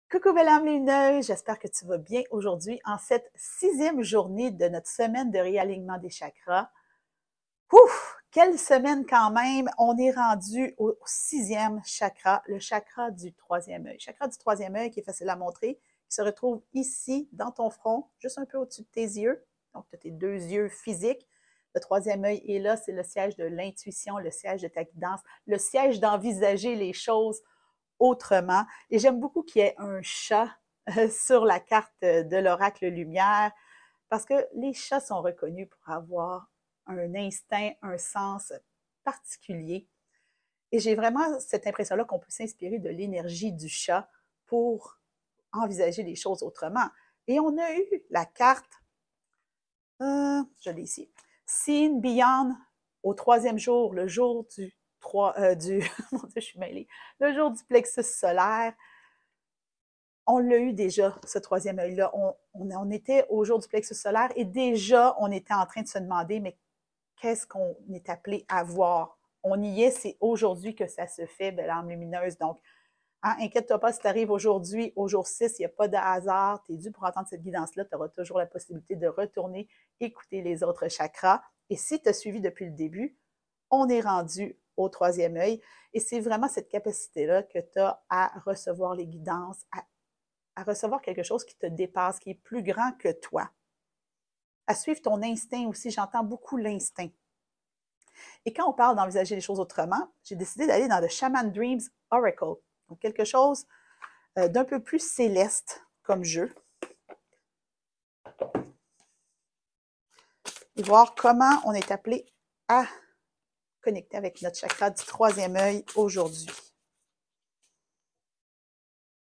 Coucou belle âme lumineuse, j'espère que tu vas bien aujourd'hui en cette 6e journée de notre semaine de réalignement des chakras. Ouf! Quelle semaine quand même! On est rendu au 6e chakra, le chakra du troisième œil. Chakra du troisième œil qui est facile à montrer, qui se retrouve ici dans ton front, juste un peu au-dessus de tes yeux. Donc, tu as tes deux yeux physiques. Le troisième œil est là, c'est le siège de l'intuition, le siège de ta guidance, le siège d'envisager les choses autrement. Et j'aime beaucoup qu'il y ait un chat sur la carte de l'oracle lumière parce que les chats sont reconnus pour avoir un instinct, un sens particulier. Et j'ai vraiment cette impression-là qu'on peut s'inspirer de l'énergie du chat pour envisager les choses autrement. Et on a eu la carte, je l'ai ici, Seen Beyond au 3e jour, le jour du mon Dieu, je suis mêlée, le jour du plexus solaire. On l'a eu déjà, ce troisième œil-là. On était au jour du plexus solaire et déjà, on était en train de se demander, mais qu'est-ce qu'on est appelé à voir? On y est, c'est aujourd'hui que ça se fait, belle âme lumineuse. Donc, hein, inquiète-toi pas si tu arrives aujourd'hui, au jour 6, il n'y a pas de hasard, tu es dû pour entendre cette guidance-là, tu auras toujours la possibilité de retourner écouter les autres chakras. Et si tu as suivi depuis le début, on est rendu au troisième œil. Et c'est vraiment cette capacité-là que tu as à recevoir les guidances, à recevoir quelque chose qui te dépasse, qui est plus grand que toi. À suivre ton instinct aussi, j'entends beaucoup l'instinct. Et quand on parle d'envisager les choses autrement, j'ai décidé d'aller dans le Shaman Dreams Oracle, donc quelque chose d'un peu plus céleste comme jeu, et voir comment on est appelé à connecter avec notre chakra du troisième œil aujourd'hui.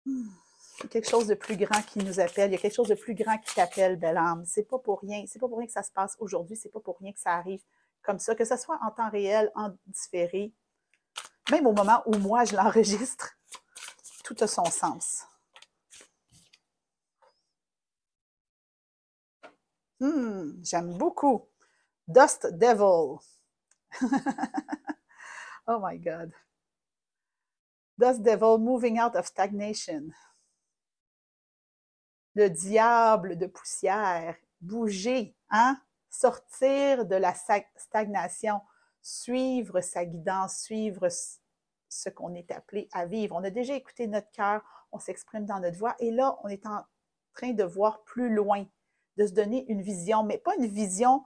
Il y a quelque chose de plus grand qui nous appelle, il y a quelque chose de plus grand qui t'appelle, belle âme. C'est pas pour rien que ça se passe aujourd'hui, c'est pas pour rien que ça arrive comme ça, que ce soit en temps réel, en différé, même au moment où moi je l'enregistre, tout a son sens. J'aime beaucoup. Dust Devil. Oh my God. Dust Devil moving out of stagnation. Le diable de poussière. Bouger, hein? Sortir de la stagnation. Suivre sa guidance, suivre ce qu'on est appelé à vivre. On a déjà écouté notre cœur, on s'exprime dans notre voix, et là, on est en train de voir plus loin, de se donner une vision, mais pas une vision,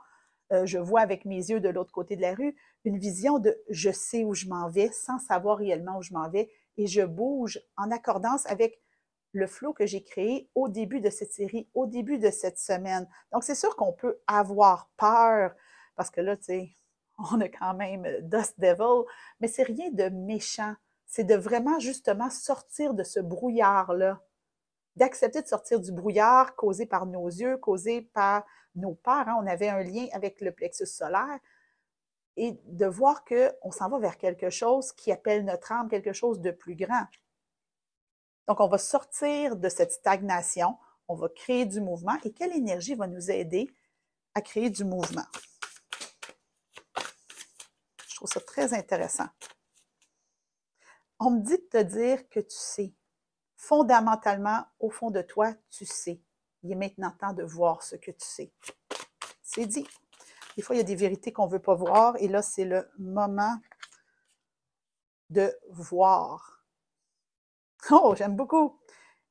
je vois avec mes yeux de l'autre côté de la rue, une vision de je sais où je m'en vais sans savoir réellement où je m'en vais, et je bouge en accordance avec le flow que j'ai créé au début de cette série, au début de cette semaine. Donc, c'est sûr qu'on peut avoir peur, parce que là, tu sais, on a quand même Dust Devil, mais c'est rien de méchant. C'est de vraiment, justement, sortir de ce brouillard-là, d'accepter de sortir du brouillard causé par nos yeux, causé par nos peurs. Hein. On avait un lien avec le plexus solaire et de voir qu'on s'en va vers quelque chose qui appelle notre âme, quelque chose de plus grand. Donc, on va sortir de cette stagnation, on va créer du mouvement. Et quelle énergie va nous aider à créer du mouvement? Je trouve ça très intéressant. On me dit de te dire que tu sais. Fondamentalement, au fond de toi, tu sais. Il est maintenant temps de voir ce que tu sais. C'est dit. Des fois, il y a des vérités qu'on ne veut pas voir, et là, c'est le moment de voir. Oh, j'aime beaucoup.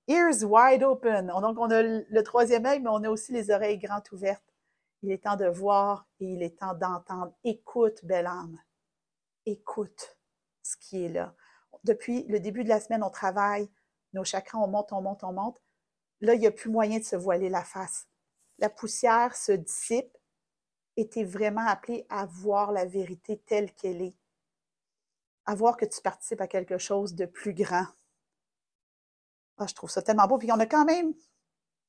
Ears wide open. Donc, on a le troisième œil, mais on a aussi les oreilles grandes ouvertes. Il est temps de voir et il est temps d'entendre. Écoute, belle âme. Écoute ce qui est là. Depuis le début de la semaine, on travaille. Nos chakras, on monte, on monte, on monte. Là, il n'y a plus moyen de se voiler la face. La poussière se dissipe et tu es vraiment appelé à voir la vérité telle qu'elle est. À voir que tu participes à quelque chose de plus grand. Ah, je trouve ça tellement beau. Puis on a quand même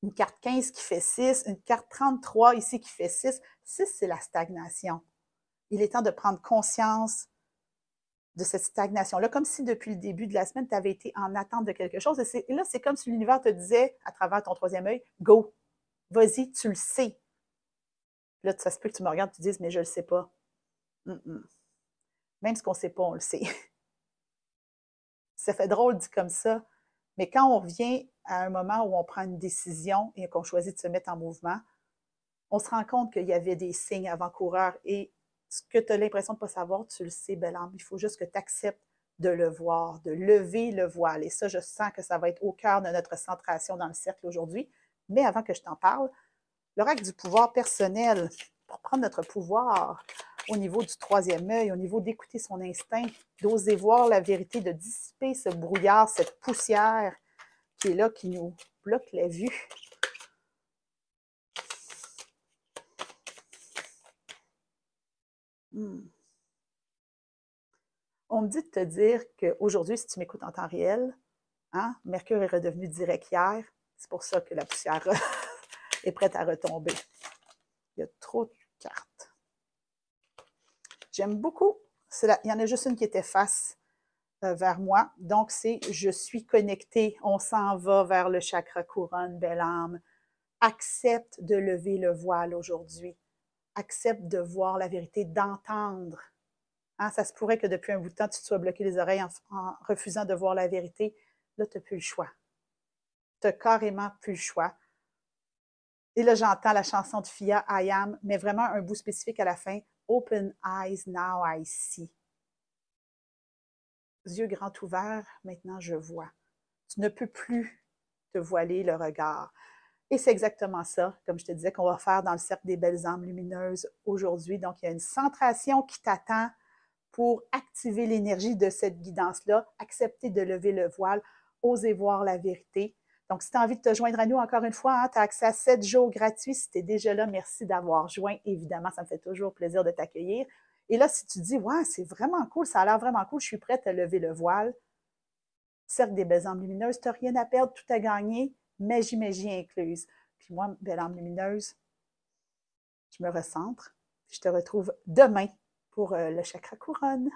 une carte 15 qui fait 6, une carte 33 ici qui fait 6. 6, c'est la stagnation. Il est temps de prendre conscience de cette stagnation-là, comme si depuis le début de la semaine, tu avais été en attente de quelque chose. Et là, c'est comme si l'univers te disait, à travers ton troisième œil, go, vas-y, tu le sais. Là, ça se peut que tu me regardes et tu dises, mais je ne le sais pas. Même ce qu'on ne sait pas, on le sait. Ça fait drôle dit comme ça, Mais quand on revient à un moment où on prend une décision et qu'on choisit de se mettre en mouvement, on se rend compte qu'il y avait des signes avant-coureurs et ce que tu as l'impression de ne pas savoir, tu le sais, belle âme. Il faut juste que tu acceptes de le voir, de lever le voile. Et ça, je sens que ça va être au cœur de notre centration dans le cercle aujourd'hui. Mais avant que je t'en parle, l'oracle du pouvoir personnel, pour prendre notre pouvoir au niveau du troisième œil, au niveau d'écouter son instinct, d'oser voir la vérité, de dissiper ce brouillard, cette poussière qui est là, qui nous bloque la vue. On me dit de te dire qu'aujourd'hui, si tu m'écoutes en temps réel, hein, Mercure est redevenu direct hier. C'est pour ça que la poussière est prête à retomber. Il y a trop de cartes. J'aime beaucoup. Il y en a juste une qui était face vers moi. Donc, c'est « Je suis connectée ». On s'en va vers le chakra couronne, belle âme. Accepte de lever le voile aujourd'hui. Accepte de voir la vérité, d'entendre. Hein, ça se pourrait que depuis un bout de temps, tu te sois bloqué les oreilles en refusant de voir la vérité. Là, tu n'as plus le choix. Tu n'as carrément plus le choix. Et là, j'entends la chanson de Fia, I Am, mais vraiment un bout spécifique à la fin. Open eyes, now I see. Yeux grands ouverts, maintenant je vois. Tu ne peux plus te voiler le regard. Et c'est exactement ça, comme je te disais, qu'on va faire dans le cercle des belles âmes lumineuses aujourd'hui. Donc, il y a une centration qui t'attend pour activer l'énergie de cette guidance-là, accepter de lever le voile, oser voir la vérité. Donc, si tu as envie de te joindre à nous, encore une fois, hein, tu as accès à 7 jours gratuits. Si tu es déjà là, merci d'avoir joint. Évidemment, ça me fait toujours plaisir de t'accueillir. Et là, si tu dis, ouais, c'est vraiment cool, ça a l'air vraiment cool, je suis prête à lever le voile, cercle des belles âmes lumineuses, tu n'as rien à perdre, tout à gagner, magie incluse. Puis moi, belle âme lumineuse, je me recentre. Je te retrouve demain pour le chakra couronne.